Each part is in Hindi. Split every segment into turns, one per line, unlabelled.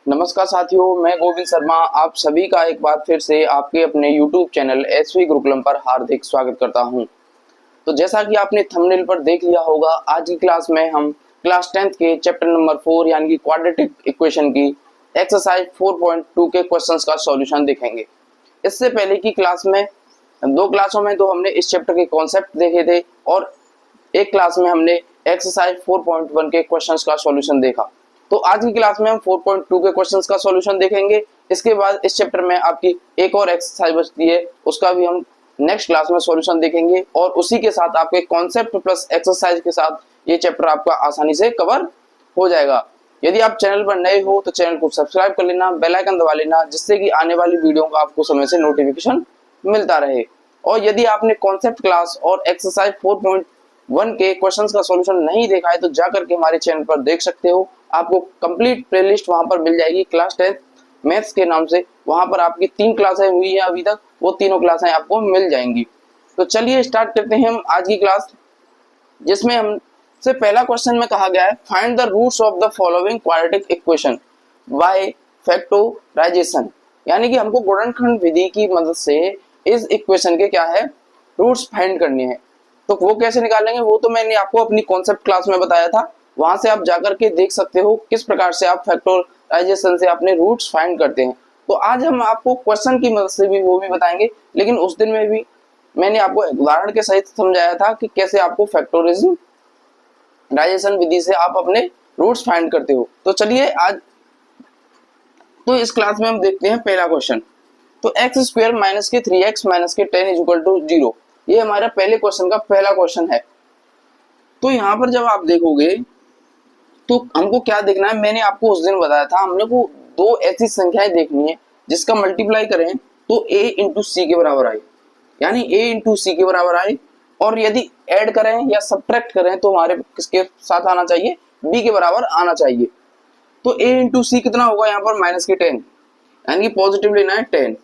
नमस्कार साथियों, मैं गोविंद शर्मा आप सभी का एक बार फिर से आपके अपने YouTube चैनल एसवी गुरुकुलम पर हार्दिक स्वागत करता हूं। तो जैसा कि आपने थंबनेल पर देख लिया होगा, आज की क्लास में हम क्लास 10th के चैप्टर नंबर 4 यानी कि क्वाड्रेटिक इक्वेशन की एक्सरसाइज 4.2 के क्वेश्चंस का सॉल्यूशन देखेंगे। इससे पहले की क्लास में दो क्लासों में तो हमने इस चैप्टर के कॉन्सेप्ट देखे थे और एक क्लास में हमने एक्सरसाइज 4.1 के क्वेश्चंस का सॉल्यूशन देखा। तो आज की क्लास में हम 4.2 के क्वेश्चंस का सॉल्यूशन देखेंगे। इसके बाद इस चैप्टर में आपकी एक और एक्सरसाइज बचती है, उसका भी हम नेक्स्ट क्लास में सॉल्यूशन देखेंगे और उसी के साथ आपके कॉन्सेप्ट प्लस एक्सरसाइज के साथ ये चैप्टर आपका आसानी से कवर हो जाएगा। यदि आप चैनल पर नए हो तो चैनल को सब्सक्राइब कर लेना, बेल आइकन दबा लेना, जिससे कि आने वाली वीडियो का आपको समय से नोटिफिकेशन मिलता रहे। और यदि आपने कॉन्सेप्ट क्लास और एक्सरसाइज 4.1 के क्वेश्चंस का सॉल्यूशन नहीं देखा है तो जाकर के हमारे चैनल पर देख सकते हो। आपको कंप्लीट प्लेलिस्ट वहां पर मिल जाएगी क्लास 10 मैथ्स के नाम से। वहां पर आपकी 3 क्लासें हुई है अभी तक, वो तीनों क्लासें आपको मिल जाएंगी। तो चलिए स्टार्ट करते हैं हम आज की क्लास, जिसमें हमसे पहला क्वेश्चन में कहा गया है find the roots of the following quadratic equation by factorisation, यानी कि हमको गुणनखंड विधि की मदद से इस इक्वेशन के क्या है रूट्स फाइंड करने हैं। तो वो कैसे निकालेंगे वो तो मैंने आपको अपनी कॉन्सेप्ट क्लास में बताया था, वहां से आप जाकर के देख सकते हो किस प्रकार से आप फैक्टराइजेशन से अपने रूट्स फाइंड करते हैं। तो आज हम आपको क्वेश्चन की मदद से भी वो भी बताएंगे, लेकिन उस दिन में भी मैंने आपको उदाहरण के सहित समझाया था कि कैसे आपको फैक्टराइजेशन विधि से आप अपने रूट्स फाइंड करते हो। तो चलिए आज तो इस क्लास में हम देखते हैं पहला क्वेश्चन। तो एक्स स्क्वायर माइनस के 3x माइनस के 10 इज इक्वल टू 0, ये हमारा पहले क्वेश्चन का पहला क्वेश्चन है। तो यहाँ पर जब आप देखोगे तो हमको क्या देखना है, मैंने आपको उस दिन बताया था हमने को दो ऐसी संख्याएं देखनी है जिसका मल्टीप्लाई करें तो a इंटू सी के बराबर आए, यानी a इंटू सी के बराबर आए। और यदि ऐड करें या सब्ट्रैक्ट करें तो हमारे किसके साथ आना चाहिए, b के बराबर आना चाहिए। तो a इंटू सी कितना होगा यहाँ पर माइनस के 10, यानी कि पॉजिटिव लेना है 10।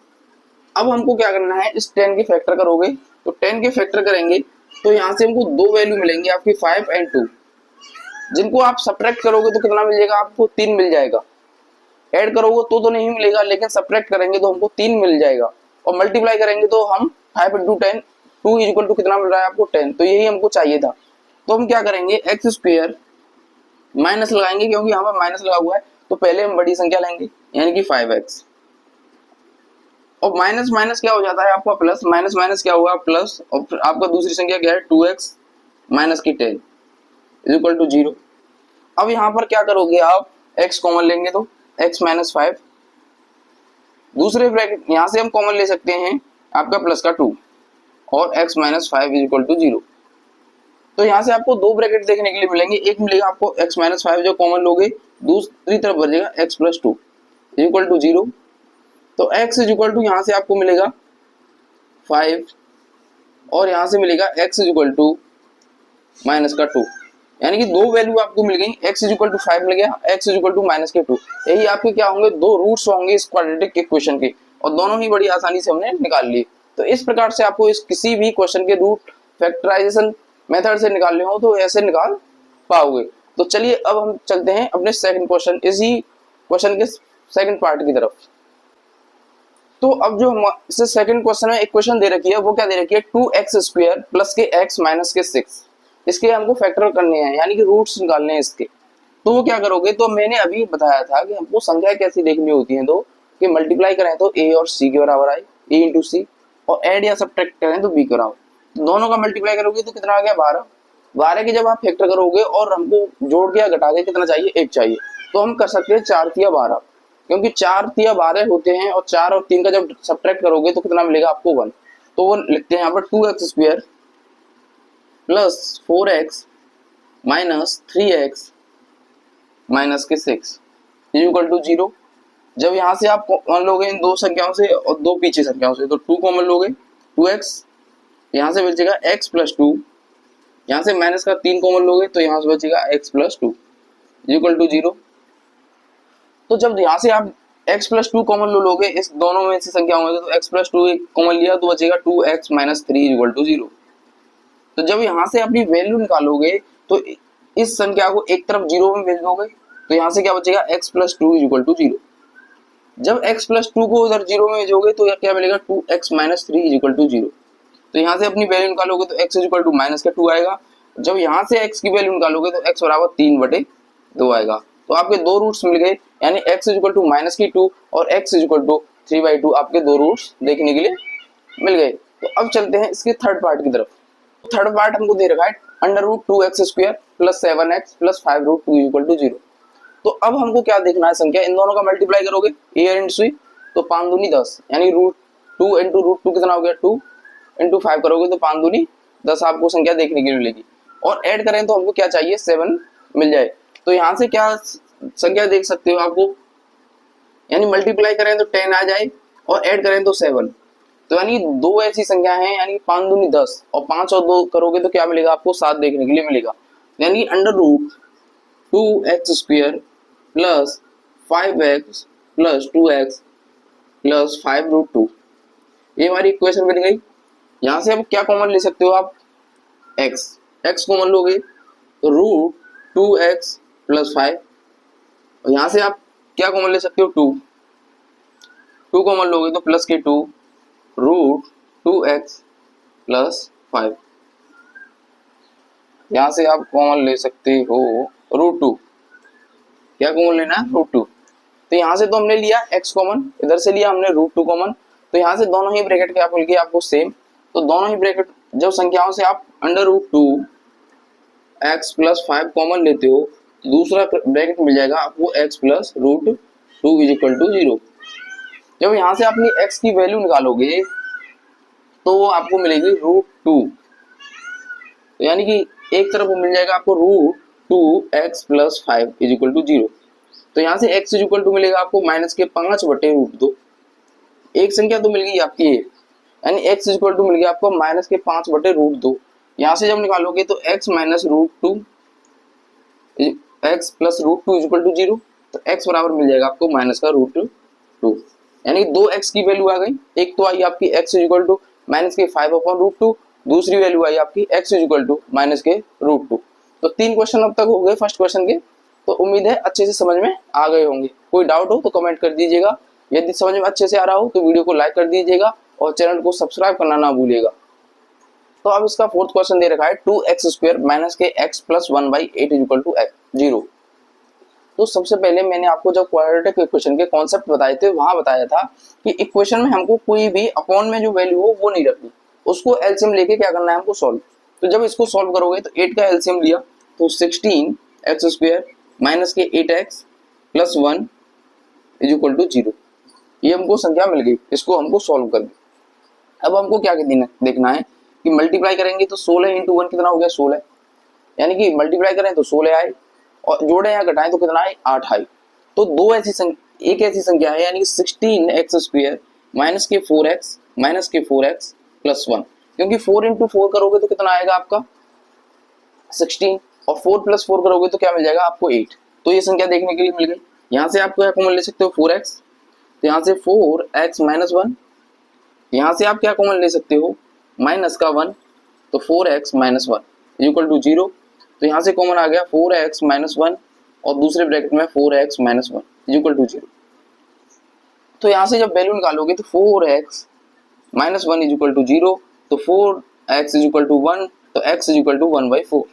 अब हमको क्या करना है, इस 10 के फैक्टर करोगे तो 10 के फैक्टर करेंगे तो यहाँ से हमको दो वैल्यू मिलेंगी आपकी 5 एंड 2, जिनको आप सब्ट्रैक्ट करोगे तो कितना मिल जाएगा आपको 3 मिल जाएगा। ऐड करोगे तो नहीं मिलेगा, लेकिन सब्ट्रैक्ट करेंगे तो हमको 3 मिल जाएगा। और मल्टीप्लाई करेंगे तो हम 5 इंटू 10 2 इज इक्वल टू कितना मिल रहा है आपको 10। तो यही हमको चाहिए था। तो हम क्या करेंगे, एक्स स्क्वायर माइनस लगाएंगे, क्योंकि यहाँ पर माइनस लगा हुआ है तो पहले हम बड़ी संख्या लेंगे यानी कि 5x, और माइनस माइनस क्या हो जाता है आपका प्लस, माइनस माइनस क्या हुआ प्लस, और फिर आपका दूसरी संख्या क्या है 2x माइनस की 10 इज इक्वल टू 0। अब यहाँ पर क्या करोगे आप, x कॉमन लेंगे तो x माइनस 5, दूसरे ब्रैकेट यहाँ से हम कॉमन ले सकते हैं आपका प्लस का 2 और x minus 5 is equal to 0। तो यहाँ से आपको दो ब्रैकेट देखने के लिए मिलेंगे, एक मिलेगा आपको x माइनस 5 जो कॉमन लोगे, दूसरी तरफ बचेगा x plus 2 is equal to 0। तो x इज इक्वल टू यहाँ से आपको मिलेगा 5 और यहाँ से मिलेगा x is equal to minus का 2, यानी कि दो वैल्यू आपको मिल गई, x इज इक्वल टू 5 मिल गया, x is equal to minus के 2। यही आपके क्या होंगे, दो रूट्स होंगे इस क्वाड्रेटिक इक्वेशन के, और दोनों ही बड़ी आसानी से हमने निकाल लिए। तो इस प्रकार से आपको इस किसी भी क्वेश्चन के रूट फैक्टराइजेशन मेथड से निकालने हो तो ऐसे निकाल पाओगे। तो चलिए अब हम चलते हैं अपने सेकंड क्वेश्चन, इसी क्वेश्चन के सेकंड पार्ट की तरफ। तो अब जो हम इसे सेकंड क्वेश्चन में एक क्वेश्चन दे रखी है, वो क्या दे रखी है 2x स्क्वायर प्लस के x माइनस के 6, इसके हमको फैक्टर करने हैं यानी कि रूट्स निकालने हैं इसके। तो वो क्या करोगे, तो मैंने अभी बताया था कि हमको संख्या कैसी देखनी होती है, दो कि मल्टीप्लाई करें तो a और c के बराबर आए, a इंटू सी, और ऐड या सब्ट्रैक्ट करें तो b के बराबर। तो दोनों का मल्टीप्लाई करोगे तो कितना आ गया 12। 12 के जब आप फैक्टर करोगे और हमको जोड़ के या घटा के कितना चाहिए, 1 चाहिए, तो हम कर सकते हैं 4 तिया 12, क्योंकि 4 तिया 12 होते हैं और 4 और 3 का जब सब्ट्रैक्ट करोगे तो कितना मिलेगा आपको 1। तो वो लिखते हैं यहाँ पर 2x square plus 4x minus 3x minus के 6 इज इक्वल टू 0। जब यहाँ से आप कॉमन लोगे इन दो संख्याओं से और दो पीछे संख्याओं से, तो 2 कॉमन लोगे, 2x यहाँ से बचेगा x प्लस 2, यहाँ से माइनस का 3 कॉमन लोगे तो यहाँ से बचेगा x plus 2 is equal to 0। तो जब यहाँ से आप x प्लस 2 कॉमन लोगे इस दोनों में से संख्या होंगे, तो x प्लस 2 कॉमन लिया तो बचेगा 2x माइनस 3 इक्वल टू 0। तो जब यहाँ से अपनी वैल्यू निकालोगे तो इस संख्या को एक तरफ 0 में भेज दोगे, तो यहाँ से क्या बचेगा x प्लस 2 इक्वल टू 0। जब x प्लस टू को उधर जीरो में भेजोगे तो क्या मिलेगा 2x minus three is equal to zero. तो यहाँ से अपनी वैल्यू निकालोगे तो x is equal to minus का 2 आएगा। जब यहाँ से x की वैल्यू निकालोगे तो x बराबर 3/2 आएगा। तो आपके दो रूट्स मिल गए, यानी x is equal to minus की 2 और x इज इक्वल टू 3/2 आपके दो रूट्स देखने के लिए मिल गए। तो अब चलते हैं इसके थर्ड पार्ट की तरफ। थर्ड पार्ट हमको दे रखा है under root 2x square plus 7x plus 5 root 2 equal to 0। तो अब हमको क्या देखना है संख्या, इन दोनों का मल्टीप्लाई करोगे a और सी तो 5 दूनी 10, यानी रूट 2 इंटू रूट 2 कितना हो गया 2 इंटू 5 करोगे तो 5 दूनी 10 आपको संख्या देखने के लिए मिलेगी। और ऐड करें तो हमको क्या चाहिए 7 मिल जाए। तो यहाँ से क्या संख्या देख सकते हो आपको, यानी मल्टीप्लाई करें तो 10 आ जाए और ऐड करें तो 7। तो यानी दो ऐसी संख्या है, यानी 5 दूनी 10 और 5 और 2 करोगे तो क्या मिलेगा आपको 7 देखने के लिए मिलेगा। यानी under root 2x square plus 5x plus 2x plus 5 root 2, ये हमारी इक्वेशन बन गई। यहाँ से अब क्या कॉमन ले सकते हो आप, x कॉमन लोगे तो रूट 2x प्लस 5, और यहाँ से आप क्या कॉमन ले सकते हो 2 कॉमन लोगे तो प्लस के 2 रूट 2x प्लस 5, यहाँ से आप कॉमन ले सकते हो रूट 2, क्या कॉमन लेना है रूट 2। तो यहाँ से तो हमने लिया x कॉमन, इधर से लिया हमने रूट 2 कॉमन, तो यहाँ से दोनों ही ब्रैकेट क्या मिल गए आपको सेम। तो दोनों ही ब्रैकेट जब संख्याओं से आप under root 2x plus 5 common लेते हो तो दूसरा ब्रैकेट मिल जाएगा आपको x plus root 2 is equal to 0। जब यहाँ से अपनी x की वैल्यू निकालोगे तो वो आपको मिलेगी रूट 2, तो यानी कि एक तरफ मिल जाएगा आपको root 2x plus 5 is equal to 0। तो यहाँ से x इज इक्वल टू मिलेगा आपको माइनस के 5/√2, एक संख्या तो मिल गई आपकी ये, यानी x इज इक्वल टू मिल गया आपको माइनस के 5/√2। यहाँ से जब निकालोगे तो x minus root 2 x plus root 2 is equal to 0, तो x बराबर मिल जाएगा आपको माइनस का रूट 2, यानी दो x की वैल्यू आ गई। एक तो आई आपकी x is equal to minus के 5/√2, दूसरी वैल्यू आई आपकी x is equal to minus के रूट 2। तो 3 क्वेश्चन अब तक हो गए फर्स्ट क्वेश्चन के। तो उम्मीद है अच्छे से समझ में आ गए होंगे। कोई डाउट हो तो कमेंट कर दीजिएगा, यदि समझ में अच्छे से आ रहा हो तो वीडियो को लाइक कर दीजिएगा और चैनल को सब्सक्राइब करना ना भूलिएगा। तो अब इसका फोर्थ क्वेश्चन दे रखा है 2x स्क्वायर माइनस के x plus 1/8 is equal to 0। तो सबसे पहले मैंने आपको जब क्वाड्रेटिक इक्वेशन के कॉन्सेप्ट बताए थे वहां बताया था कि इक्वेशन में हमको कोई भी अपॉन में जो वैल्यू हो वो नहीं रखनी, उसको एलसीएम लेके क्या करना है हमको सॉल्व। तो जब इसको सॉल्व करोगे तो 8 का एलसीएम लिया तो 16x स्क्वायर माइनस के 8x plus 1 is equal to 0, ये हमको संख्या मिल गई। इसको हमको सॉल्व कर दिया। अब हमको क्या देखना है कि मल्टीप्लाई करेंगे तो 16 इंटू 1 कितना हो गया 16, यानी कि मल्टीप्लाई करें तो 16 आए और जोड़े या घटाएं तो कितना आए 8 आए। तो दो ऐसी संख्या, एक ऐसी संख्या है यानी कि 16x स्क्वायर माइनस के 4x प्लस 1, क्योंकि 4 इंटू 4 करोगे तो कितना आएगा आपका 16 और 4 प्लस 4 करोगे तो क्या मिल जाएगा आपको 8। तो ये संख्या देखने के लिए मिल गई। यहाँ से आपको क्या कॉमन ले सकते हो 4x, तो यहाँ से 4x माइनस 1, यहाँ से आप क्या कॉमन ले सकते हो माइनस का 1, तो 4x minus 1 is equal to 0। तो यहाँ से कॉमन आ गया 4x माइनस 1 और दूसरे ब्रैकेट में 4x minus 1 is equal to 0। तो यहाँ से जब वैल्यू निकालोगे तो 4x minus 1 is equal to 0, तो 4x इज इक्वल टू 1, तो x इज इक्वल टू 1/4।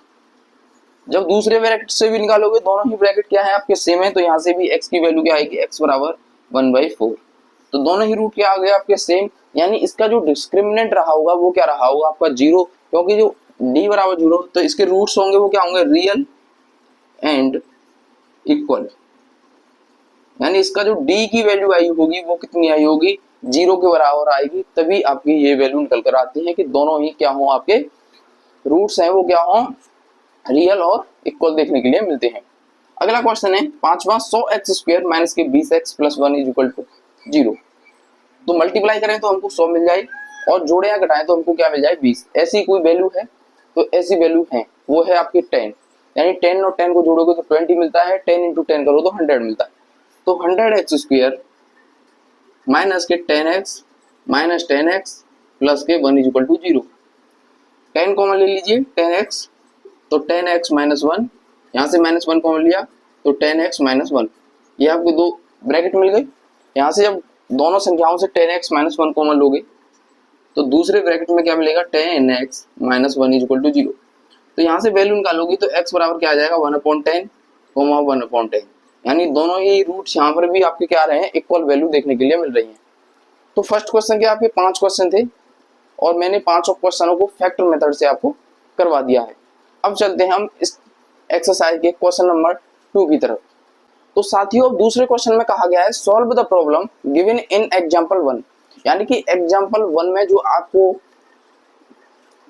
जब दूसरे ब्रैकेट से भी निकालोगे दोनों ही ब्रैकेट क्या है आपके सेम है, तो यहाँ से भी x की वैल्यू क्या आएगी x बराबर 1/4। तो दोनों ही रूट क्या आ गए आपके सेम, यानी इसका जो डिस्क्रिमिनेंट रहा होगा वो क्या रहा होगा आपका 0, क्योंकि जो d बराबर 0 तो इसके रूट्स होंगे वो क्या होंगे रियल एंड इक्वल, यानी इसका जो d की वैल्यू आई होगी वो कितनी आई होगी 0 के बराबर आएगी, तभी आपकी ये वैल्यू निकल कर आती है कि दोनों ही क्या हो आपके रूट्स हैं वो क्या हो रियल और इक्वल देखने के लिए मिलते हैं। अगला क्वेश्चन है पांचवा 100x स्क्वायर माइनस के 20x plus 1 is equal to 0। तो मल्टीप्लाई करें तो हमको 100 मिल जाए और जोड़े या घटाएं तो हमको क्या मिल जाए 20। ऐसी कोई वैल्यू है, तो ऐसी वैल्यू है वो है आपकी 10, यानी 10 और 10 को जोड़ोगे तो 20 मिलता है, 10 इंटू 10 करो तो 100 मिलता है। तो 100x स्क्वायर माइनस के 10x माइनस 10x प्लस के 1 इज इक्वल टू 0। 10 कॉमन ले लीजिए 10x, तो 10x माइनस 1, यहाँ से माइनस 1 कॉमन लिया तो 10x माइनस 1, ये आपको दो ब्रैकेट मिल गई। यहाँ से जब दोनों संख्याओं से 10x माइनस 1 कॉमन लोगे तो दूसरे ब्रैकेट में क्या मिलेगा 10x minus 1 is equal to 0। तो यहाँ से वैल्यू निकालोगी तो x बराबर क्या आ जाएगा 1/10 कोमा 1/10, यानी दोनों ही रूट्स यहाँ पर भी आपके क्या रहे हैं इक्वल वैल्यू देखने के लिए मिल रही है। तो फर्स्ट क्वेश्चन के आपके 5 क्वेश्चन थे और मैंने 5 क्वेश्चनों को फैक्टर मेथड से आपको करवा दिया है। अब चलते हैं हम इस एक्सरसाइज के क्वेश्चन नंबर 2 की तरफ। तो साथियों अब दूसरे क्वेश्चन में कहा गया है solve the problem given in example 1, यानी कि एग्जांपल 1 में जो आपको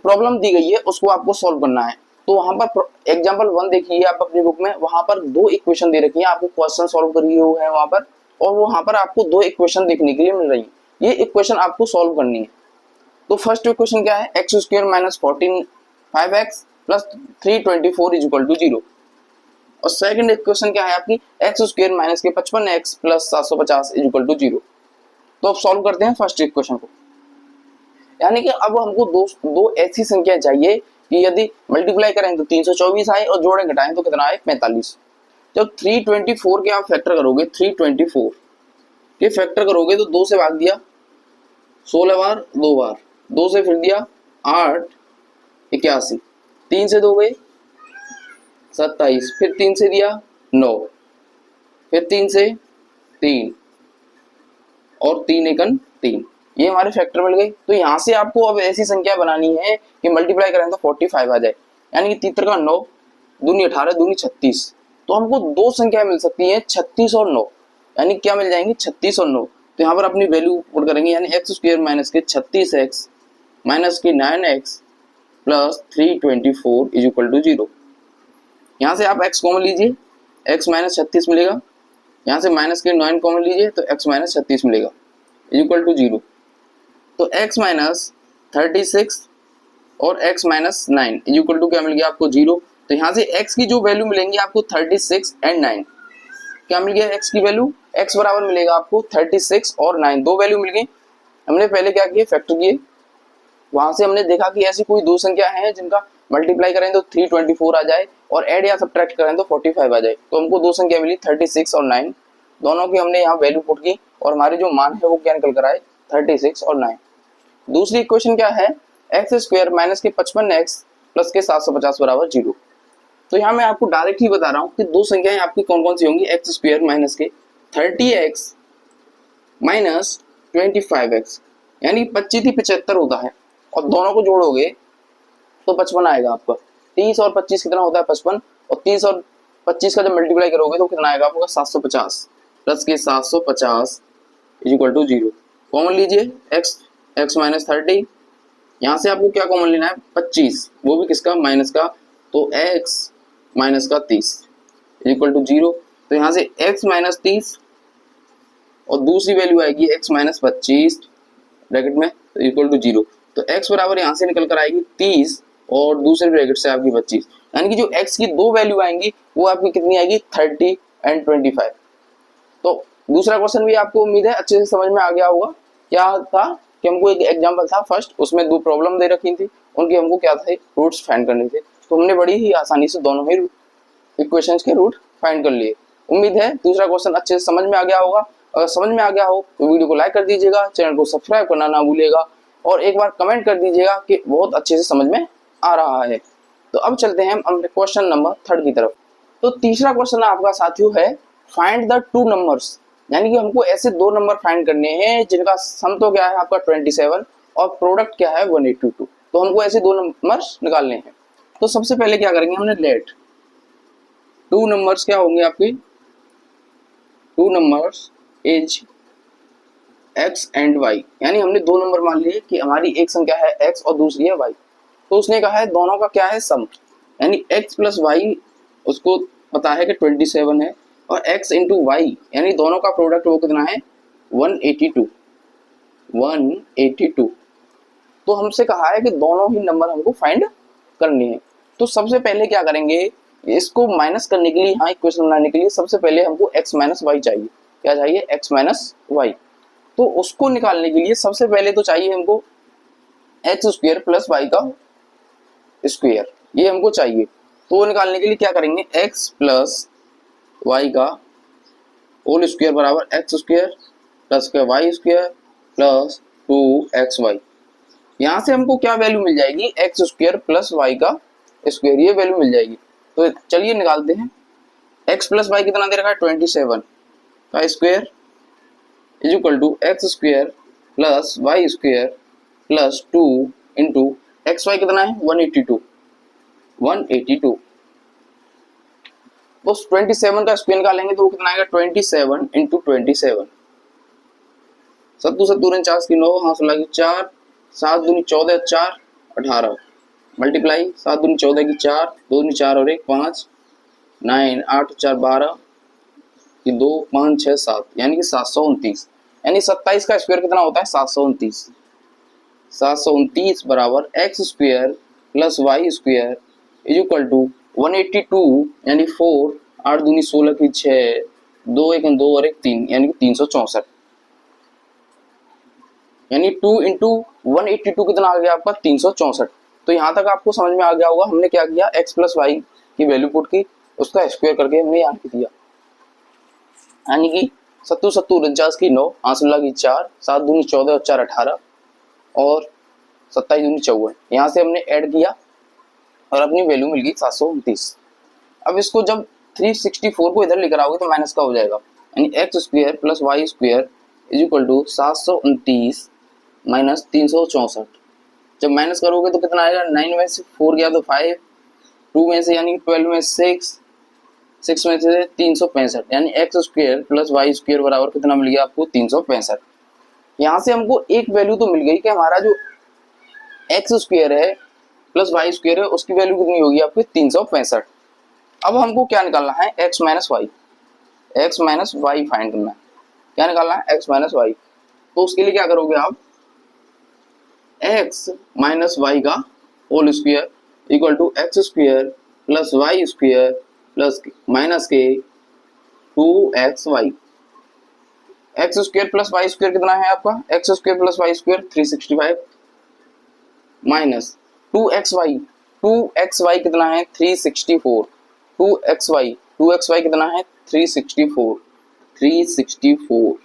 प्रॉब्लम दी गई है उसको आपको सॉल्व करना है। तो वहां पर एग्जांपल 1 देखिए आप अपनी बुक में, वहां पर 2 इक्वेशन दे रखी है, आपको क्वेश्चन सॉल्व करिए हुए है वहां पर, और वहां पर आपको 2 इक्वेशन देखने के लिए मिल रही है। ये इक्वेशन आपको सॉल्व करनी है। तो फर्स्ट इक्वेशन क्या है, X square minus 5x plus 324 is equal to 0। और सेकंड इक्वेशन क्या है आपकी, एक्स स्क्वायर माइनस के 55x plus 750 is equal to 0। तो अब सॉल्व करते हैं फर्स्ट इक्वेशन को, यानी कि अब हमको दो ऐसी संख्या चाहिए कि यदि मल्टीप्लाई करें तो 324 आए और जोड़ें घटाएं तो कितना आए 45। जब 324 के आप फैक्टर करोगे, 324 के फैक्टर करोगे तो 2 से भाग दिया 16 बार, 2 बार, 2 से फिर दिया 8 81, 3 से 2 गए 27, फिर 3 से दिया 9, फिर 3 से 3 और 3 एकन 3, ये हमारे फैक्टर मिल गए। तो यहाँ से आपको अब ऐसी संख्या बनानी है कि मल्टीप्लाई करें तो 45 आ जाए, यानी कि 3 का 9, दूनी 18, दूनी 36। तो हमको 2 संख्या मिल सकती है 36 और 9, यानी क्या मिल जाएंगी 36 और 9। तो यहाँ पर अपनी वैल्यू पुट करेंगे, यानी एक्स स्क्वायर माइनस के 36x माइनस के 9x plus 324 is equal to 0। यहाँ से आप x कॉमन लीजिए, x माइनस 36 मिलेगा, यहाँ से माइनस के 9 कॉमन लीजिए तो x माइनस 36 मिलेगा इज इक्वल टू 0। तो x माइनस 36 और x minus 9 is equal to क्या मिल गया आपको 0। तो यहाँ से x की जो वैल्यू मिलेंगी आपको 36 एंड 9, क्या मिल गया x की वैल्यू, x बराबर मिलेगा आपको 36 और 9, 2 वैल्यू मिल गई। हमने पहले क्या किए, फैक्टर किए, वहां से हमने देखा कि ऐसी कोई 2 संख्या है जिनका मल्टीप्लाई करें तो 324 आ जाए और ऐड या सब्ट्रैक्ट करें तो 45 आ जाए। तो हमको 2 संख्या मिली 36 और 9, दोनों की हमने यहाँ वैल्यू पुट की और हमारे जो मान है वो क्या निकल कर आए 36 और 9। दूसरी इक्वेशन क्या है, एक्स स्क्वायर माइनस के 55x प्लस के 750 बराबर 0। तो यहाँ मैं आपको डायरेक्ट ही बता रहा हूँ कि 2 संख्याएं आपकी कौन कौन सी होंगी, एक्स स्क्वायर माइनस के 30x माइनस 25x, यानी 25 थी 75 होता है और दोनों को जोड़ोगे तो 55 आएगा आपका। 30 और 25 कितना होता है 55, और 30 और 25 का जब मल्टीप्लाई करोगे तो कितना आएगा आपका 750 प्लस के 750 इज इक्वल टू 0। कॉमन लीजिए x माइनस 30, यहाँ से आपको क्या कॉमन लेना है 25, वो भी किसका माइनस का, तो x माइनस का 30 इज इक्वल टू 0। तो यहाँ से x माइनस 30 और दूसरी वैल्यू आएगी x माइनस 25 ब्रैकेट में इक्वल टू 0। तो x बराबर यहाँ से निकल कर आएगी 30 और दूसरे ब्रैकेट से आपकी 25, यानी कि जो x की 2 वैल्यू आएंगी वो आपकी कितनी आएगी 30 एंड 25। तो दूसरा क्वेश्चन भी आपको उम्मीद है अच्छे से समझ में आ गया होगा। क्या था कि हमको एक एग्जांपल था फर्स्ट, उसमें 2 प्रॉब्लम दे रखी थी, उनकी हमको क्या थे रूट्स फाइंड करने थे। तो हमने बड़ी ही आसानी से दोनों ही इक्वेशंस के रूट फाइंड कर लिए। उम्मीद है दूसरा क्वेश्चन अच्छे से समझ में आ गया होगा। अगर समझ में आ गया हो तो वीडियो को लाइक कर दीजिएगा, चैनल को सब्सक्राइब करना ना भूलिएगा और एक बार कमेंट कर दीजिएगा कि बहुत अच्छे से समझ में आ रहा है। तो अब चलते हैं हम क्वेश्चन नंबर 3 की तरफ। तो तीसरा क्वेश्चन आपका साथियों है फाइंड द 2 नंबर्स, यानी कि हमको ऐसे 2 नंबर फाइंड करने हैं जिनका सम तो क्या है आपका 27 और प्रोडक्ट क्या है 182। तो हमको ऐसे 2 नंबर्स निकालने हैं। तो सबसे पहले क्या करेंगे, हमने लेट 2 नंबर्स क्या होंगे आपके, 2 numbers is x and y, यानी हमने 2 नंबर मान लिए कि हमारी एक संख्या है x और दूसरी है y। तो उसने कहा है दोनों का क्या है सम, यानी x प्लस y उसको पता है कि 27 है और x इंटू वाई यानी दोनों का प्रोडक्ट वो कितना है 182। तो हमसे कहा है कि दोनों ही नंबर हमको फाइंड करने हैं। तो सबसे पहले क्या करेंगे, इसको माइनस करने के लिए, यहाँ इक्वेशन बनाने के लिए सबसे पहले हमको x माइनस वाई चाहिए। क्या चाहिए, x माइनस वाई। तो उसको निकालने के लिए सबसे पहले तो चाहिए हमको एक्स स्क्वायर प्लस वाई का स्क्वायर, ये हमको चाहिए। तो वो निकालने के लिए क्या करेंगे, x प्लस वाई का होल स्क्वायर बराबर एक्स स्क्वायर प्लस का वाई स्क्वायर प्लस 2xy। यहाँ से हमको क्या वैल्यू मिल जाएगी, एक्स स्क्वायर प्लस वाई का स्क्वायर, ये वैल्यू मिल जाएगी। तो चलिए निकालते हैं। एक्स प्लस वाई कितना दे रखा है, 27 का square is equal to X square plus Y square plus 2 into X Y कितना है 182। तो 27 का स्क्वायर निकालेंगे तो वो कितना आएगा 27 इंटू 27। सत्तू सत्तू 49 की 9, हाँ 16 की 4, 7 दूनी 14, 4 18 मल्टीप्लाई 7 दूनी 14 की 4, 2 दूनी 4 और 1 5, 9 8 4 12 की 2 5 6 7, यानी कि 729। यानी 27 का स्क्वायर कितना होता है 729। 729 बराबर X square plus Y square is equal to 182, यानी 4 8 दूनी 16 की 6, 2 1 2 और 1 3, यानी कि 364। यानी 2 इंटू 182 कितना आ गया आपका 364। तो यहाँ तक आपको समझ में आ गया होगा हमने क्या किया, x प्लस वाई की वैल्यू पुट की, उसका स्क्वायर करके हमने यहाँ लिख दिया। यानी कि 7 7 49 की 9, 8 16 की 4, 7 दूनी 14 और 4 18 और 27 दूनी 54। यहाँ से हमने ऐड किया और अपनी वैल्यू मिल गई 729। अब इसको जब 364 को इधर लेकर आओगे तो माइनस का हो जाएगा, यानी X square plus Y square is equal to 729 minus 364। जब माइनस करोगे तो कितना आएगा, 9 में से 4 गया तो 5, 2 में से यानी 12 में 6, 6 में से 365, यानी X square plus Y square बराबर कितना मिल गया आपको 365। यहाँ से हमको एक वैल्यू तो मिल गई कि हमारा जो एक्स स्क्वायर है प्लस वाई स्क्वायर है उसकी वैल्यू कितनी होगी आपकी 365। अब हमको क्या निकालना है, एक्स माइनस वाई फाइंड करना है। क्या निकालना है, एक्स माइनस वाई। तो उसके लिए क्या करोगे आप, एक्स माइनस वाई का whole square equal to X square plus Y square plus minus के 2xy। X square plus Y square कितना है आपका, X square plus Y square 365 minus 2xy कितना है 364, 2xy कितना है 364,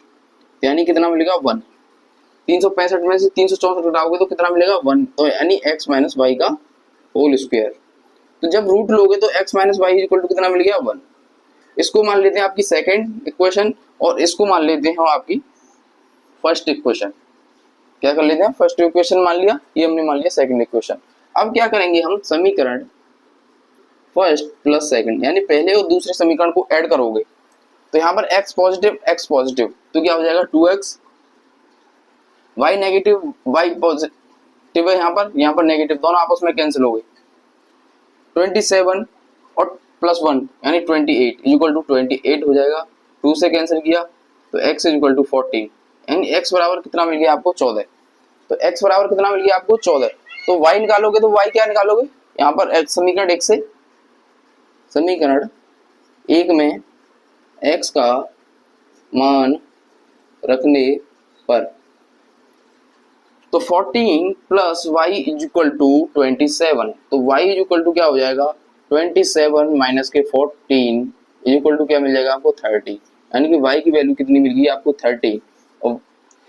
यानी कितना मिलेगा 1। 365 में से 364 हटाओगे तो कितना मिलेगा 1, तो यानी x माइनस वाई का होल स्क्वायर। तो जब रूट लोगे तो x minus Y equal to कितना मिल गया 1। इसको मान लेते हैं आपकी सेकंड इक्वेशन और इसको मान लेते हैं हम आपकी फर्स्ट इक्वेशन। क्या कर लेते हैं, फर्स्ट इक्वेशन मान लिया, ये हमने मान लिया सेकंड इक्वेशन। अब क्या करेंगे हम, समीकरण फर्स्ट प्लस सेकंड यानी पहले और दूसरे समीकरण को ऐड करोगे तो यहाँ पर x पॉजिटिव तो क्या हो जाएगा 2x, y negative y positive है यहाँ पर नेगेटिव, दोनों आपस में कैंसिल हो गए। 27 और प्लस 1 यानी 28 इक्वल टू 28 हो जाएगा, 2 से कैंसिल किया तो x इक्वल टू 14, यानी x बराबर कितना मिल गया आपको 14। तो x बराबर कितना मिल गया आपको 14। तो y निकालोगे तो y क्या निकालोगे, यहाँ पर समीकरण 1 से, समीकरण 1 में x का मान रखने पर तो 14 plus y is equal to 27, तो y इज इक्वल टू क्या हो जाएगा 27 माइनस के 14 इज इक्वल टू क्या मिल जाएगा आपको 30, यानी कि y की वैल्यू कितनी मिल गई आपको 30 और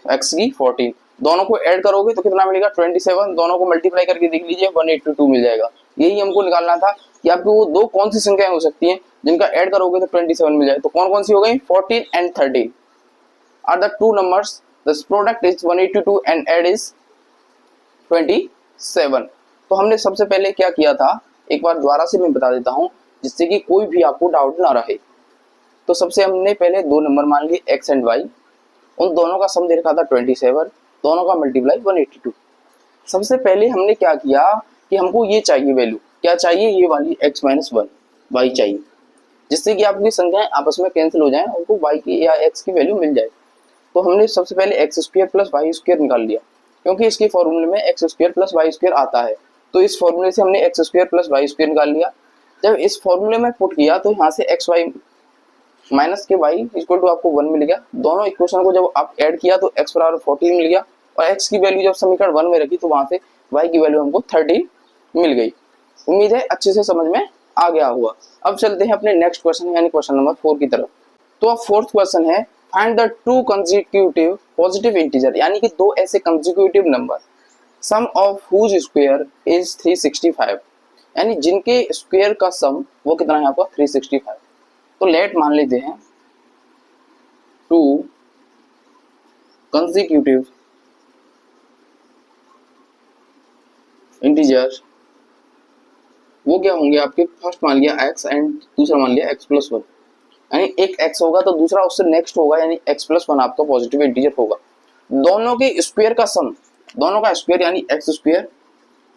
x की 14। दोनों को ऐड करोगे तो कितना मिलेगा 27, दोनों को मल्टीप्लाई करके देख लीजिए 182 मिल जाएगा। यही हमको निकालना था कि आपको वो दो कौन सी संख्याएं हो सकती हैं जिनका ऐड करोगे तो 27 मिल जाए। तो कौन कौन सी हो गई, 14 and 30 are the two numbers, the product is 182 and add is 27। तो हमने सबसे पहले क्या किया था, एक बार दोबारा से मैं बता देता हूँ जिससे कि कोई भी आपको डाउट ना रहे। तो सबसे हमने पहले दो नंबर मान लिए x एंड y, उन दोनों का सम दे रखा था 27, दोनों का मल्टीप्लाई 182। सबसे पहले हमने क्या किया कि हमको ये चाहिए वैल्यू, क्या चाहिए, ये वाली x माइनस 1 y चाहिए, जिससे कि आपकी संख्याएं आपस में कैंसिल हो जाएं, उनको y की या x की वैल्यू मिल जाए। तो हमने सबसे पहले x square plus Y square निकाल लिया, क्योंकि इसके फॉर्मूले में x square plus Y square आता है। तो इस फॉर्मूले से हमने x square plus Y square निकाल लिया। जब इस फॉर्मूले में पुट किया तो यहाँ से एक्स वाई माइनस के वाई इक्वल टू आपको 1 मिल गया। दोनों इक्वेशन को जब आप ऐड किया तो x बराबर 14 मिल गया और x की वैल्यू जब समीकरण 1 में रखी तो वहां से y की वैल्यू हमको 13 मिल गई। उम्मीद है अच्छे से समझ में आ गया होगा। अब चलते हैं अपने नेक्स्ट क्वेश्चन यानी क्वेश्चन नंबर 4 की तरफ। तो अब फोर्थ क्वेश्चन है, find the two consecutive positive integer, यानी कि दो ऐसे consecutive number sum of whose square is 365, यानी जिनके स्क्वायर का सम वो कितना है आपका 365। तो लेट मान लेते हैं टू कंसेक्यूटिव इंटीजर, वो क्या होंगे आपके, फर्स्ट मान लिया x एंड दूसरा मान लिया x+1, यानी एक x होगा तो दूसरा उससे नेक्स्ट होगा, यानी x+1 आपका पॉजिटिव इंटीजर होगा। दोनों के स्क्वायर का सम, दोनों का स्क्वायर यानी x स्क्वायर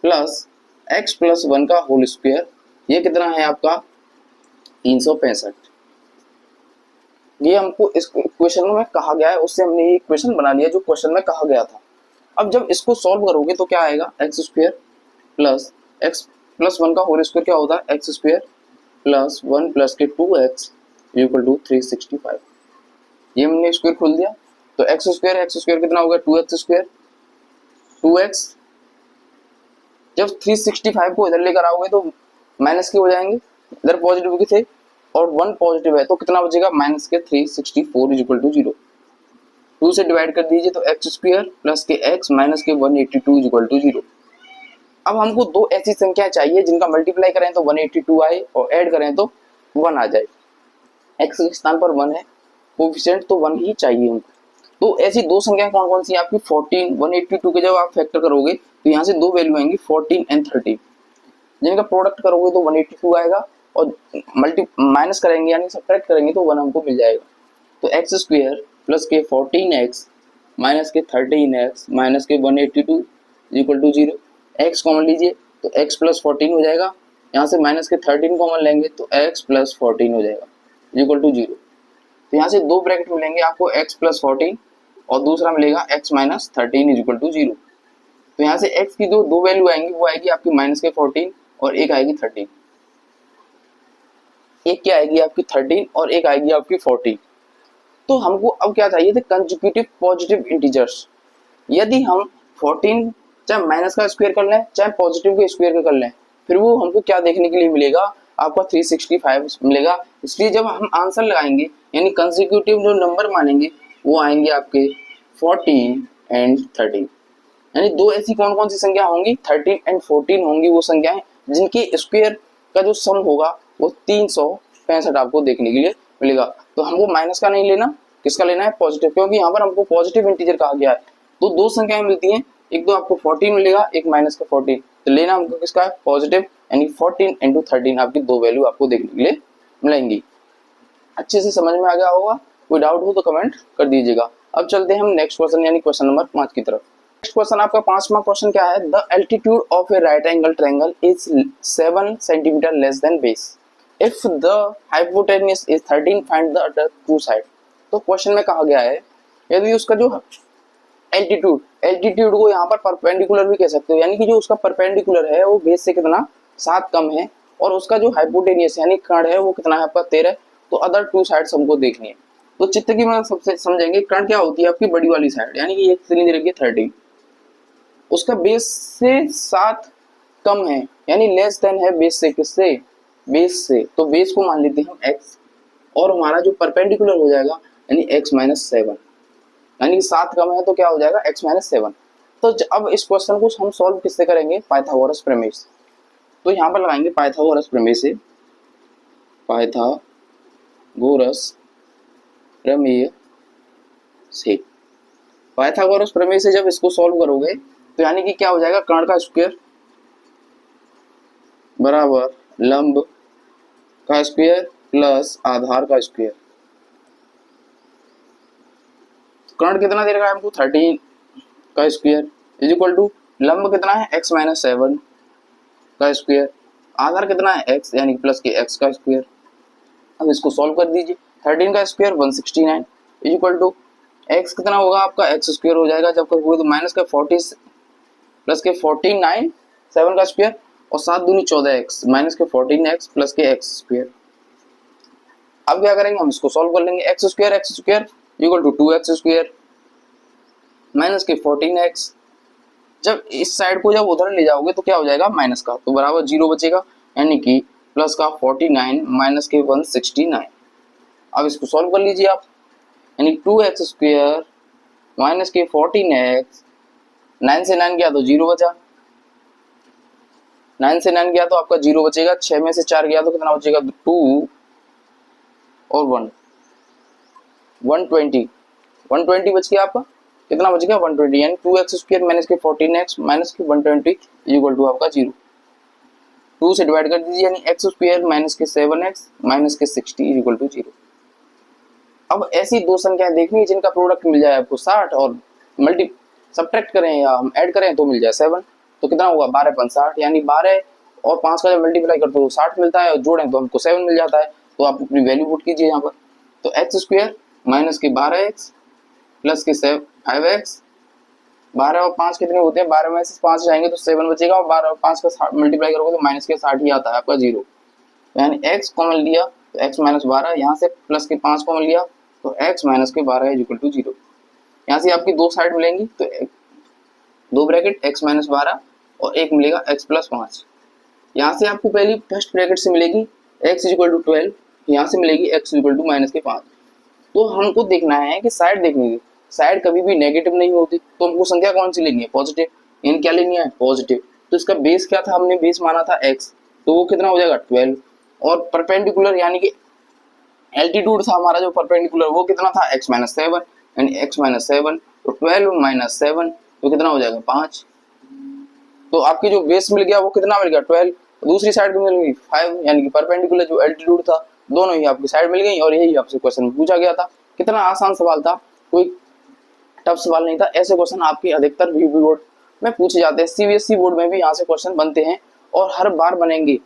प्लस x+1 का होल स्क्वायर, ये कितना है आपका 365। ये हमको इस क्वेश्चन में कहा गया है, उससे हमने ये क्वेश्चन बना लिया जो क्वेश्चन में कहा गया था। अब जब इसको सॉल्व करोगे तो क्या आएगा, x स्क्वायर प्लस x+1 का होल स्क्वायर क्या होता है x स्क्वायर प्लस 1 प्लस के 2x इक्वल टू 365। ये हमने स्क्वायर खोल दिया तो x स्क्वायर कितना होगा 2x स्क्वायर, 2x जब 365 को इधर लेकर आओगे तो माइनस के हो जाएंगे, इधर पॉजिटिव के थे और 1 पॉजिटिव है तो कितना बचेगा माइनस के 364 इक्वल टू 0। 2 से डिवाइड कर दीजिए तो x स्क्वायर प्लस के x माइनस के 182 इक्वल टू 0। अब हमको दो ऐसी संख्या चाहिए जिनका मल्टीप्लाई करें तो 182 आए और ऐड करें तो 1 आ जाए। x के स्थान पर 1 है, कोएफिशिएंट तो 1 ही चाहिए हमको। तो ऐसी दो संख्याएं कौन कौन सी आपकी 14, 182 के जब आप फैक्टर करोगे तो यहाँ से दो वैल्यू आएंगी 14 एंड 13, जिनका प्रोडक्ट करोगे तो 182 आएगा और माइनस करेंगे यानी सब्ट्रैक्ट करेंगे तो 1 हमको मिल जाएगा। तो x स्क्वायर प्लस के 14x माइनस के 13x माइनस के 182 इक्वल टू 0। x कॉमन लीजिए तो x प्लस 14 हो जाएगा, यहाँ से माइनस के 13 कॉमन लेंगे तो x प्लस 14 हो जाएगा इक्वल टू 0। तो यहाँ से दो ब्रैकेट मिलेंगे आपको x प्लस 14 और दूसरा मिलेगा x माइनस 13 इक्वल टू 0। तो यहाँ से x की जो दो वैल्यू आएंगी वो आएगी आपकी माइनस के 14 और एक आएगी 13, एक क्या आएगी आपकी 13 और एक आएगी आपकी 14। तो हमको अब क्या चाहिए थे कंसेक्यूटिव पॉजिटिव इंटीजर्स। यदि हम 14 चाहे माइनस का स्क्वायर कर लें चाहे पॉजिटिव के स्क्वायर का कर लें, फिर वो हमको क्या देखने के लिए मिलेगा आपका 365 मिलेगा। इसलिए जब हम आंसर लगाएंगे यानी कंसेक्यूटिव जो नंबर मानेंगे वो आएंगे आपके 14 एंड 13, यानी दो ऐसी कौन कौन सी संख्या होंगी 13 एंड 14 होंगी वो संख्याएं जिनके स्क्वायर का जो सम होगा वो 365 आपको देखने के लिए मिलेगा। तो हमको माइनस का नहीं लेना, किसका लेना है पॉजिटिव, क्योंकि यहाँ पर हमको पॉजिटिव इंटीजर कहा गया है। तो दो संख्याएं मिलती हैं, एक तो आपको 14 मिलेगा एक माइनस का 14, तो लेना हमको किसका है पॉजिटिव, यानी 14 इंटू 13 आपकी दो वैल्यू आपको देखने के लिए मिलेंगी। अच्छे से समझ में आ गया होगा, कोई डाउट हो तो कमेंट कर दीजिएगा। अब चलते हैं हम नेक्स्ट क्वेश्चन यानी क्वेश्चन नंबर 5 की तरफ। नेक्स्ट क्वेश्चन आपका 5वां क्वेश्चन क्या है, the altitude of a right angle triangle is 7 centimetre less than base if the hypotenuse is 13 find the other two side. तो क्वेश्चन में कहा गया है यदि उसका जो एल्टीट्यूड को यहाँ पर परपेंडिकुलर भी कह सकते हो, यानी कि जो उसका परपेंडिकुलर है वो बेस से कितना 7 कम है और उसका जो हाइपोटेनियस यानी कर्ण है वो कितना है आपका 13, तो अदर टू साइड्स हमको देखनी है। तो चित्र की मतलब सबसे समझेंगे, कर्ण क्या होती है आपकी बड़ी वाली साइड, यानी कि एक सिलेंडर की 13, उसका बेस से 7 कम है यानी लेस देन है बेस से, किससे बेस से, तो बेस को मान लेते हैं हम x और हमारा जो परपेंडिकुलर हो जाएगा यानी x माइनस 7, यानी कि 7 कम है तो क्या हो जाएगा x माइनस 7। तो अब इस क्वेश्चन को हम सॉल्व किससे करेंगे पाइथागोरस प्रमेय से। तो यहाँ पर लगाएंगे पाइथागोरस प्रमेय से, पाइथागोरस प्रमेय से। पाइथागोरस प्रमेय से जब इसको सॉल्व करोगे तो यानी कि क्या हो जाएगा कर्ण का स्क्वायर बराबर लंब का स्क्वायर प्लस आधार का स्क्वायर। कर्ण कितना दे रखा है हमको 13 का स्क्वायर इज इक्वल टू लंब कितना है x माइनस 7 का स्क्वायर, आधार कितना है x यानी प्लस के x का स्क्वायर। अब इसको सॉल्व कर दीजिए, 13 का square 169 is equal to x कितना होगा आपका x स्क्वायर हो जाएगा, जब करोगे तो माइनस का 40 प्लस के 49 7 का स्क्वायर और 7 दूनी 14x माइनस के 14x प्लस के x स्क्वायर। अब क्या करेंगे हम इसको सॉल्व कर लेंगे, x square equal to 2x square minus के 14x। जब इस साइड को जब उधर ले जाओगे तो क्या हो जाएगा माइनस का, तो बराबर 0 बचेगा यानी कि प्लस का 49 माइनस के 169। अब इसको सॉल्व कर लीजिए आप, यानी 2x स्क्वायर माइनस के 14x, 9 से 9 गया तो 0 बचा, 9 से 9 गया तो आपका 0 बचेगा, 6 में से 4 गया तो कितना बचेगा 2 और 1, 120, 120 बच गया आपका, कितना बच गया 120, यानी 2x स्क्वायर माइनस के 14x माइनस के 120 इक्वल टू आपका 0। 2 से डिवाइड कर दीजिए, यानी x स्क्वायर माइनस के 7x माइनस के 60 इक्वल टू 0। अब ऐसी दो संख्याएं देखनी है जिनका प्रोडक्ट मिल जाए आपको 60 और मल्टी सब्ट्रैक्ट करें या हम ऐड करें तो मिल जाए 7, तो कितना होगा 12 5 60, यानी 12 और 5 का जब मल्टीप्लाई करते हो 60 मिलता है और जोड़ें तो हमको 7 मिल जाता है। तो आप अपनी वैल्यू पुट कीजिए यहाँ पर, तो एक्स स्क्वायर माइनस के 12x प्लस के 5x, 12 और 5 कितने होते हैं, 12 में से 5 जाएंगे तो 7 बचेगा और 12 और 5 का मल्टीप्लाई करोगे तो माइनस के 60 ही आता है आपका 0, यानी x कॉमन लिया तो x माइनस 12, यहाँ से प्लस के 5 कॉमन लिया तो x माइनस के 12 इक्वल टू 0। यहाँ से आपकी दो साइड मिलेंगी तो दो ब्रैकेट x माइनस 12 और एक मिलेगा x प्लस 5। यहाँ से आपको पहली फर्स्ट ब्रैकेट से मिलेगी x इक्वल टू 12, यहाँ से मिलेगी x इक्वल टू माइनस के 5। तो हमको देखना है कि साइड देखनी है, साइड कभी भी नेगेटिव नहीं होती, तो हमको संख्या कौन सी लेनी है पॉजिटिव, इन क्या लेनी है पॉजिटिव। तो इसका बेस क्या था, हमने बेस माना था x, तो वो कितना हो जाएगा 12, और परपेंडिकुलर यानी कि एल्टीट्यूड था हमारा जो परपेंडिकुलर वो कितना था x माइनस 7, यानी x माइनस 7, तो 12 माइनस 7 तो कितना हो जाएगा 5। तो आपकी जो बेस मिल गया वो कितना मिल गया 12, दूसरी साइड में मिल गई 5, यानी कि परपेंडिकुलर जो एल्टीट्यूड था दोनों ही आपकी साइड मिल गई, और यही आपसे क्वेश्चन पूछा गया था। कितना आसान सवाल था, कोई टफ सवाल नहीं था। ऐसे क्वेश्चन आपके अधिकतर वीपी बोर्ड में पूछे जाते हैं, सीबीएसई बोर्ड में भी यहाँ से क्वेश्चन बनते हैं और हर बार बनेंगे,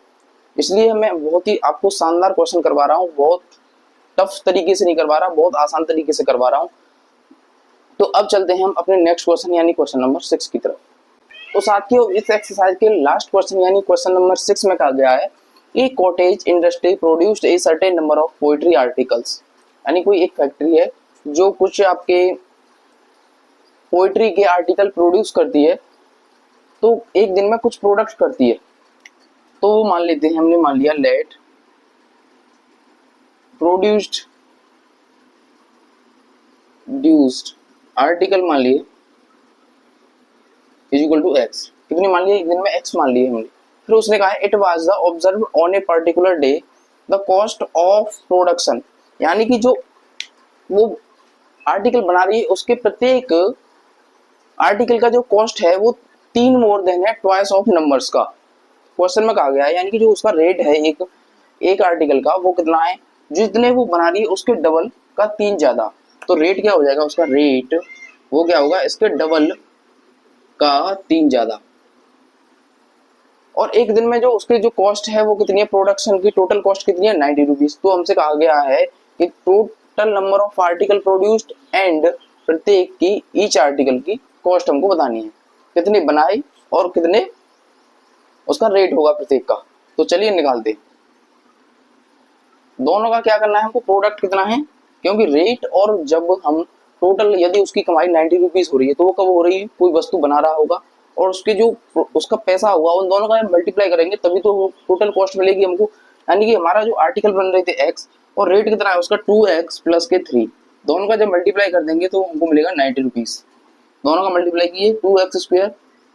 इसलिए मैं बहुत ही आपको शानदार क्वेश्चन करवा रहा हूँ, बहुत टफ तरीके से नहीं करवा रहा, बहुत आसान तरीके से करवा रहा हूँ। तो अब चलते हैं हम अपने नेक्स्ट क्वेश्चन यानी क्वेश्चन नंबर 6 की तरफ। तो साथियों इस एक्सरसाइज के लास्ट क्वेश्चन यानी क्वेश्चन नंबर 6 में कहा गया है कि cottage industry produced a certain number of poetry articles, यानी कोई एक फैक्ट्री है जो कुछ आपके पोएट्री के आर्टिकल प्रोड्यूस करती है, तो एक दिन में कुछ प्रोडक्ट करती है। तो वो मान लेते हैं, हमने मान लिया लेट प्रोड्यूस्ड आर्टिकल मान लिए इज इक्वल टू एक्स, कितनी मान लिए एक दिन में x मान लिए हमने। फिर उसने कहा it was the observe on a particular day the cost of production, यानी कि जो वो आर्टिकल बना रही है उसके प्रत्येक आर्टिकल का जो कॉस्ट है वो 3 मोर देन है ट्वाइस ऑफ नंबर्स का। क्वेश्चन में कहा गया है यानी कि जो उसका रेट है एक आर्टिकल का वो कितना है, जितने वो बना रही है उसके डबल का 3 ज्यादा। तो रेट क्या हो जाएगा उसका, रेट वो क्या होगा इसके डबल का 3 ज्यादा। और एक दिन में जो उसकी जो कॉस्ट है वो कितनी है, प्रोडक्शन की टोटल कॉस्ट कितनी है 90 रुपीज। तो हमसे कहा गया है कि total number of article produced and प्रत्येक की ईच आर्टिकल की कॉस्ट हमको बतानी है, कितने बनाई और कितने उसका रेट होगा प्रत्येक का। तो चलिए निकालते, दोनों का क्या करना है हमको, प्रोडक्ट कितना है, क्योंकि रेट और जब हम टोटल यदि उसकी कमाई 90 रुपीज हो रही है तो वो कब हो रही है, कोई वस्तु बना रहा होगा और उसके जो उसका पैसा होगा उन दोनों का मल्टीप्लाई करेंगे तभी तो टोटल कॉस्ट मिलेगी हमको। यानी कि हमारा जो आर्टिकल बन रहे थे x और रेट कितना है उसका 2x प्लस के 3, दोनों का जब मल्टीप्लाई कर देंगे तो हमको मिलेगा 90 रुपीज। दोनों का मल्टीप्लाई किए 2x स्क्वायर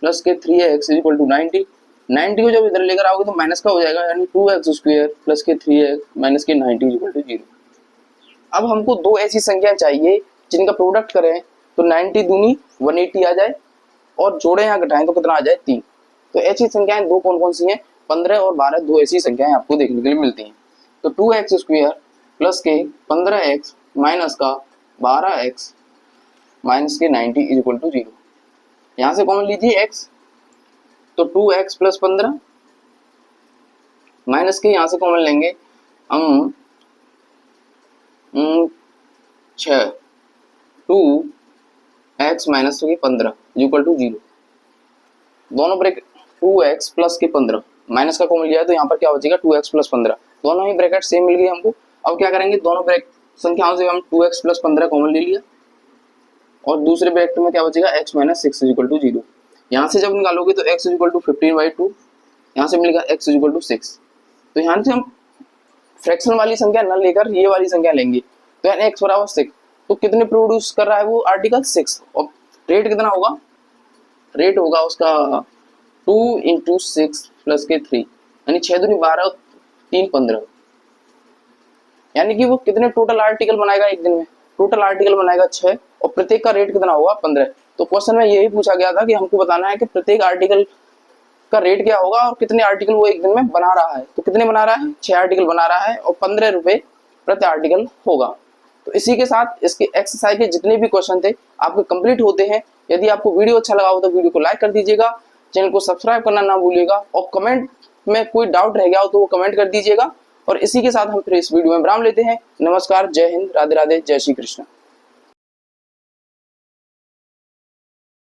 प्लस के 3x इक्वल टू 90, 90 को जब इधर लेकर आओगे तो माइनस का हो जाएगा, यानी 2x स्क्वायर प्लस के 3x माइनस के 90 इक्वल टू 0। अब हमको दो ऐसी संख्या चाहिए जिनका प्रोडक्ट करें तो 90 दूनी 180 आ जाए और जोड़े यहाँ घटाएं तो कितना आ जाए 3। तो ऐसी संख्याएं दो कौन कौन सी हैं, 15 और 12, दो ऐसी संख्याएं आपको देखने के लिए मिलती हैं। तो 2x स्क्वायर प्लस के 15x माइनस का 12x माइनस के 90 इज इक्वल टू 0। यहाँ से कॉमन लीजिए x, तो 2x प्लस 15 माइनस के यहाँ से कॉमन लेंगे हम 6, 2x माइनस के 15 इक्वल टू 0। दोनों ब्रैकेट 2x प्लस के 15 माइनस का कॉमन लिया है तो यहाँ पर क्या बचेगा 2x प्लस 15, दोनों ही ब्रैकेट सेम मिल गई हमको। अब क्या करेंगे, दोनों ब्रैकेट संख्याओं से हम 2x प्लस 15 कॉमन ले लिया और दूसरे ब्रैकेट में क्या बचेगा x माइनस 6 इक्वल टू 0। यहाँ से जब निकालोगे तो x इक्वल टू 15/2, यहाँ से मिलेगा x इक्वल टू 6। तो यहाँ से हम फ्रैक्शन वाली संख्या न लेकर ये वाली संख्या लेंगे, तो यानी x बराबर 6, तो कितने प्रोड्यूस कर रहा है वो आर्टिकल 6, और रेट कितना होगा, रेट होगा उसका 2 × 6 + के 3, यानी 6 दूनी 12 और 3 15, यानी कि वो कितने टोटल आर्टिकल बनाएगा एक दिन में, टोटल आर्टिकल बनाएगा 6, और प्रत्येक का रेट कितना होगा 15। तो क्वेश्चन में यही पूछा गया था कि हमको बताना है कि प्रत्येक आर्टिकल का रेट क्या होगा और कितने आर्टिकल वो एक दिन में बना रहा है। तो कितने बना रहा है, 6 आर्टिकल बना रहा है और 15 रुपए प्रति आर्टिकल होगा। तो इसी के साथ इसके एक्सरसाइज के जितने भी क्वेश्चन थे आपके कंप्लीट होते हैं। यदि आपको वीडियो अच्छा लगा हो तो वीडियो को लाइक कर दीजिएगा, चैनल को सब्सक्राइब करना ना भूलिएगा, और कमेंट में कोई डाउट रह गया हो तो वो कमेंट कर दीजिएगा। और इसी के साथ हम फिर इस वीडियो में विराम लेते हैं। नमस्कार, जय हिंद, राधे राधे, जय श्री कृष्ण।